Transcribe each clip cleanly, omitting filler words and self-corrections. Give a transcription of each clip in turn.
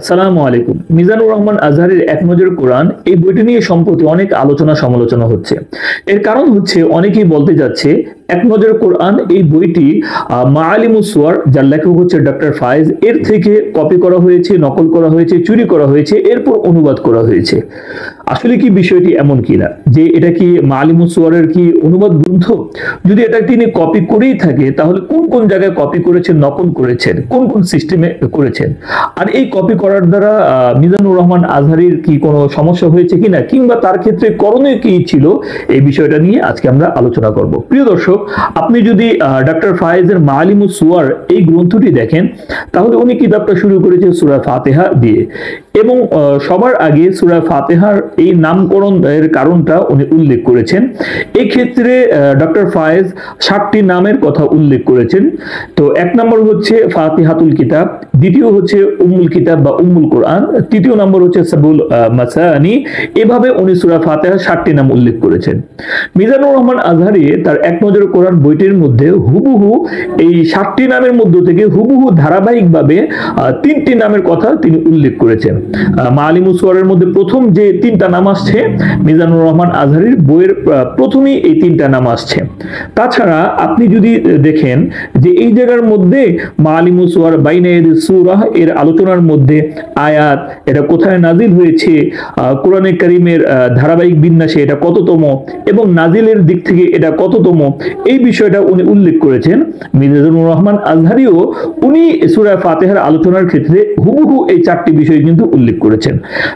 আসসালামু আলাইকুম। মিজানুর রহমান আজহারের এক নজর কোরআন এই বইটি নিয়ে সম্প্রতি অনেক আলোচনা সমালোচনা হচ্ছে। এর কারণ হচ্ছে অনেকেই বলতে যাচ্ছে এক নজর কোরআন এই বইটি মাআলিমুস সুয়ার, যার লেখক হচ্ছে ডক্টর ফায়েজ, এর থেকে কপি করা হয়েছে, নকল করা হয়েছে, চুরি করা হয়েছে, এরপর অনুবাদ করা হয়েছে। আসলে কি বিষয়টি এমন কিনা যে এটা কি মাআলিমুস সুয়ারের কি অনুবাদ গ্রন্থ? যদি এটা তিনি কপি করেই থাকে তাহলে কোন কোন জায়গায় কপি করেছেন, নকল করেছেন, কোন কোন সিস্টেমে করেছেন, আর এই কপি করার দ্বারা মিজানুর রহমান আজহারীর কি কোনো সমস্যা হয়েছে কিনা, কিংবা তার ক্ষেত্রে করণীয় কি ছিল, এই বিষয়টা নিয়ে আজকে আমরা আলোচনা করব। প্রিয় দর্শক, আপনি যদি ডক্টর ফায়েজের মাআলিমুস সুয়ার এই গ্রন্থটি দেখেন তাহলে উনি কিতাবটা শুরু করেছেন সূরা ফাতিহা দিয়ে, এবং সবার আগে সূরা ফাতিহার এই নামকরণ এর কারণটা উনি উল্লেখ করেছেন। এই ক্ষেত্রে ডক্টর ফায়েজ 7টি নামের কথা উল্লেখ করেছেন। তো এক নম্বর হচ্ছে ফাতিহাতুল কিতাব, দ্বিতীয় হচ্ছে উম্মুল কিতাব বা উম্মুল কোরআন, তৃতীয় নম্বর হচ্ছে সাবুল মাসানি। এভাবে উনি সূরা ফাতিহার 7টি নাম উল্লেখ করেছেন। মিজানুর রহমান আজহারী তার এক নজর কোরআন বইটির মধ্যে হুবহু এই 7টি নামের মধ্য থেকে হুবহু ধারাবাহিকভাবে 3টি নামের কথা তিনি উল্লেখ করেছেন। মাআলিমুস সুয়ারের মধ্যে প্রথম যে 3টা নাম আসছে, মিজানুর রহমান আজহারীর বইয়ের প্রথমেই এই 3টা নাম আসছে। তাছাড়া আপনি যদি দেখেন যে এই জায়গার মধ্যে মাআলিমুস সুয়ার বাইনা ইয়াদিস সূরা এর আলোচনার মধ্যে আয়াত, এটা কোথায় নাজিল হয়েছে, কোরআনে কারীমের ধারাবাহিক বিন্যাসে এটা কততম, এবং নাজিলের দিক থেকে এটা কততম, এই বিষয়টা উনি উল্লেখ করেছেন। মিজানুর রহমান আজহারীও উনি সূরা ফাতিহার আলোচনার ক্ষেত্রে হুবহু এই 4টি বিষয় কিন্তু উল্লেখ করেছেন।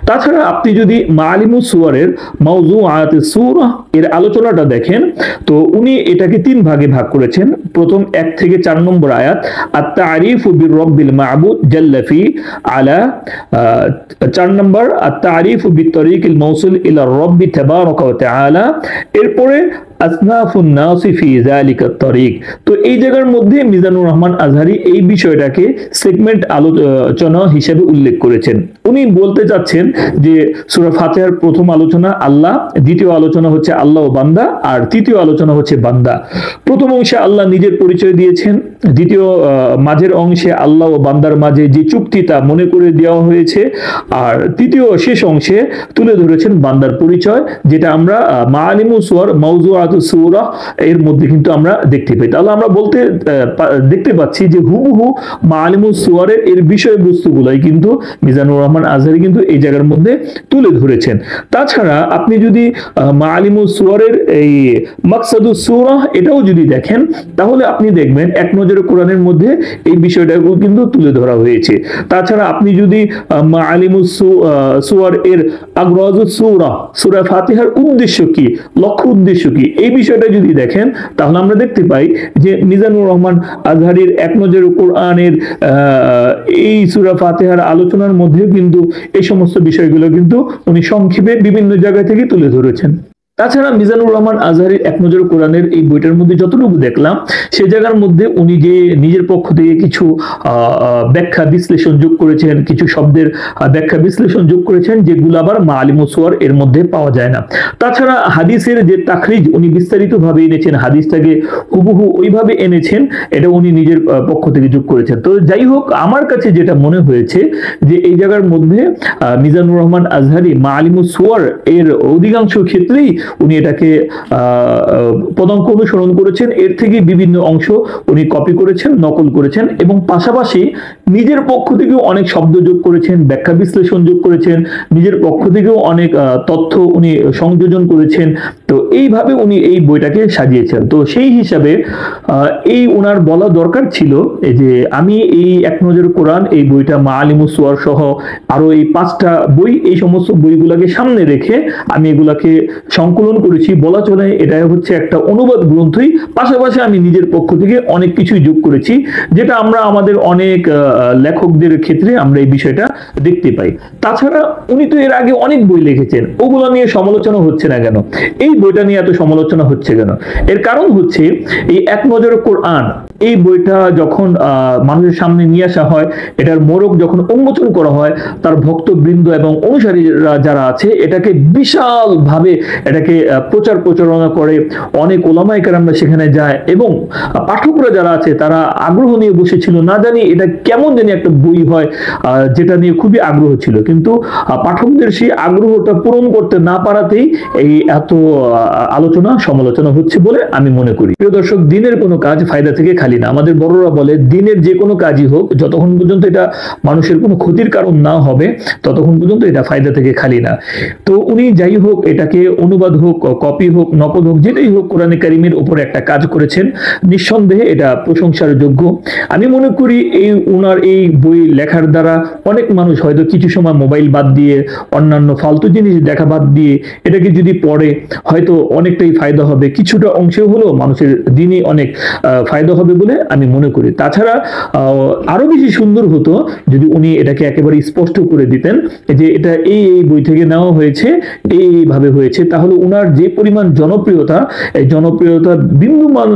তাছাড়া আপনি যদি মাআলিমুস সুয়ারের মাওযুআতুস সূরা এর আলোচনাটা দেখেন তো উনি এটাকে 3 ভাগে ভাগ করেছেন। প্রথম 1 থেকে 4 নম্বর আয়াত আত-তারিফু বির-রাব্বিল মা'বুদ জাল্লা ফি আলা, 4 নম্বর আত-তারিফু বিত-তরিকিল মাওসুল ইলা রাব্বি তাবারাকা ওয়া তাআলা, এরপরে আসনাফুন নাসি ফি যালিকা তরিক। তো এই জায়গার মধ্যে মিজানুর রহমান আজহারী এই বিষয়টাকে সেগমেন্ট আলোচনা হিসেবে উল্লেখ করেছেন। উনি বলতে চাচ্ছেন যে সূরা ফাতিহার প্রথম আলোচনা আল্লাহ, দ্বিতীয় আলোচনা হচ্ছে আল্লাহ ও বান্দা, আর তৃতীয় আলোচনা হচ্ছে বান্দা। প্রথম অংশে আল্লাহ নিজের পরিচয় দিয়েছেন, দ্বিতীয় মাঝের অংশে আল্লাহ ও বান্দার মাঝে যে চুক্তি তা মনে করে দেওয়া হয়েছে, আর তৃতীয় শেষ অংশে তুলে ধরেছেন বান্দার পরিচয়, যেটা আমরা মাআলিমুস সুয়ার মাওযুআতুস সূরা এর মধ্যে কিন্তু আমরা দেখতে পাই। তাহলে আমরা দেখতে পাচ্ছি যে হুবহু মাআলিমুস সুয়ারের এর বিষয়বস্তুগুলাই কিন্তু মিজানুর রহমান আজহারী কিন্তু এই জায়গার মধ্যে তুলে ধরেছেন। তাছাড়া আপনি যদি মাআলিমুস সুয়ারের এই মাকসাদুস সূরা এটাও যদি দেখেন তাহলে আপনি দেখবেন এক নজরে কোরআনের মধ্যে এই বিষয়টাও কিন্তু তুলে ধরা হয়েছে। তাছাড়া আপনি যদি মাআলিমুস সুয়ার এর আগরাজুস সূরা, সূরা ফাতিহার উদ্দেশ্য কি, লক্ষ্য উদ্দেশ্য কি, এই বিষয়টা যদি দেখেন তাহলে আমরা দেখতে পাই যে মিজানুর রহমান আজহারীর এক নজর কোরআনের এই সূরা ফাতিহার আলোচনার মধ্যে কিন্তু এই সমস্ত বিষয়গুলো কিন্তু উনি সংক্ষেপে বিভিন্ন জায়গা থেকে তুলে ধরেছেন। তাছাড়া মিজানুর রহমান আজহারীর এক নজর কোরআনের এই বইটার মধ্যে যতটুকু দেখলাম সে জায়গার মধ্যে উনি যে নিজের পক্ষ থেকে কিছু ব্যাখ্যা বিশ্লেষণ যোগ করেছেন, কিছু শব্দের ব্যাখ্যা বিশ্লেষণ যোগ করেছেন, যেগুলো আবার মাআলিমুস সুয়ার এর মধ্যে পাওয়া যায় না। তাছাড়া হাদিসের যে তাখরিজ উনি বিস্তারিতভাবে এনেছেন, হাদিসটাকে হুবহু ওইভাবে এনেছেন, এটা উনি নিজের পক্ষ থেকে যোগ করেছেন। তো যাই হোক, আমার কাছে যেটা মনে হয়েছে যে এই জায়গার মধ্যে মিজানুর রহমান আজহারী মাআলিমুস সুয়ার এর অধিকাংশ ক্ষেত্রেই উনি এটাকে পদাঙ্ক অনুসরণ করেছেন, এর থেকে বিভিন্ন অংশ উনি কপি করেছেন, নকল করেছেন, এবং পাশাপাশি নিজের পক্ষ থেকেও অনেক শব্দ যোগ করেছেন, ব্যাখ্যা বিশ্লেষণ যোগ করেছেন, নিজের পক্ষ থেকেও অনেক তথ্য উনি সংযোজন করেছেন। তো এইভাবে উনি এই বইটাকে সাজিয়েছেন। তো সেই হিসাবে এই ওনার বলা দরকার ছিল যে আমি এই এক নজর কোরআন এই বইটা মাআলিমুস সুয়ার সহ আরো এই 5টা বই, এই সমস্ত বইগুলোকে সামনে রেখে আমি এগুলাকে সংকলন করেছি। বলা চলে এটা হচ্ছে একটা অনুবাদ গ্রন্থই, পাশাপাশি আমি নিজের পক্ষ থেকে অনেক কিছুই যোগ করেছি, যেটা আমরা আমাদের অনেক লেখকদের ক্ষেত্রে আমরা এই বিষয়টা দেখতে পাই। তাছাড়া উনি তো এর আগে অনেক বই লিখেছেন, ওগুলো নিয়ে সমালোচনা হচ্ছে না কেন, এই বইটা নিয়ে এত সমালোচনা হচ্ছে কেন? এর কারণ হচ্ছে এই এক নজর কোরআন এই বইটা যখন মানুষের সামনে নিয়ে আসা হয়, এটার মোড়ক যখন উন্মোচন করা হয়, তার ভক্তবৃন্দ এবং অনুসারীরা যারা আছে এটাকে বিশাল ভাবে এটাকে প্রচার প্রচারণা করে, অনেক ওলামায়ে কেরামরা সেখানে যায় এবং পাঠকরা যারা আছে তারা আগ্রহ নিয়ে বসেছিল, না জানি এটা কেমন জানি একটা বই হয় যেটা নিয়ে খুবই আগ্রহ ছিল, কিন্তু পাঠকদের সেই আগ্রহটা পূরণ করতে না পারাতেই এই এত আলোচনা সমালোচনা হচ্ছে বলে আমি মনে করি। প্রিয় দর্শক, দিনের কোনো কাজ ফায়দা থেকে খালি না। আমাদের বড়রা বলে দিনের যে কোনো কাজই হোক, যতক্ষণ পর্যন্ত এটা মানুষের কোনো ক্ষতির কারণ না হবে ততক্ষণ পর্যন্ত এটা ফায়দা থেকে খালি না। তো উনি যাই হোক, এটাকে অনুবাদ হোক, কপি হোক, নকল হোক, যেটাই হোক, কোরআনে কারিমের উপর একটা কাজ করেছেন, নিঃসন্দেহে এটা প্রশংসার যোগ্য। আমি মনে করি ওনার এই বই লেখার দ্বারা অনেক মানুষ হয়তো কিছু সময় মোবাইল বাদ দিয়ে, অন্যান্য ফালতু জিনিস দেখা বাদ দিয়ে এটাকে যদি পড়ে হয়তো অনেকটাই ফায়দা হবে, কিছুটা অংশে হলেও মানুষের দিনই অনেক ফায়দা হবে বলে আমি মনে করি। তাছাড়া আরো বেশি সুন্দর হতো যদি উনি এটাকে একেবারে স্পষ্ট করে দিতেন যে এটা এই বই থেকে নেওয়া হয়েছে, এইভাবে হয়েছে, তাহলে উনার যে পরিমাণ জনপ্রিয়তা, এই জনপ্রিয়তা বিন্দুমান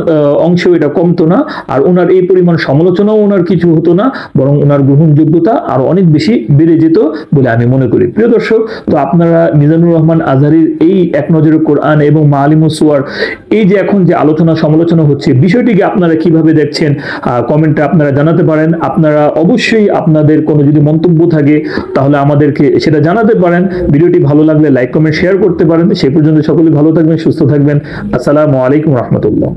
অংশেও এটা কমতো না, আর ওনার এই পরিমাণ সমালোচনাও ওনার কিছু হতো না, বরং ওনার গ্রহণযোগ্যতা আরো অনেক বেশি বেড়ে যেত বলে আমি মনে করি। প্রিয় দর্শক, তো আপনারা মিজানুর রহমান আজহারীর এই এক নজরে কোরআন এবং মাআলিমুস সুওয়ার এই যে এখন যে আলোচনা সমালোচনা হচ্ছে, বিষয়টিকে আপনারা কিভাবে দেখছেন কমেন্টে আপনারা জানাতে পারেন। আপনারা অবশ্যই আপনাদের কোনো যদি মন্তব্য থাকে তাহলে আমাদেরকে সেটা জানাতে পারেন। ভিডিওটি ভালো লাগলে লাইক কমেন্ট শেয়ার করতে পারেন। সেই পর্যন্ত সকলে ভালো থাকবেন, সুস্থ থাকবেন। আসসালামু আলাইকুম রহমতুল্লাহ।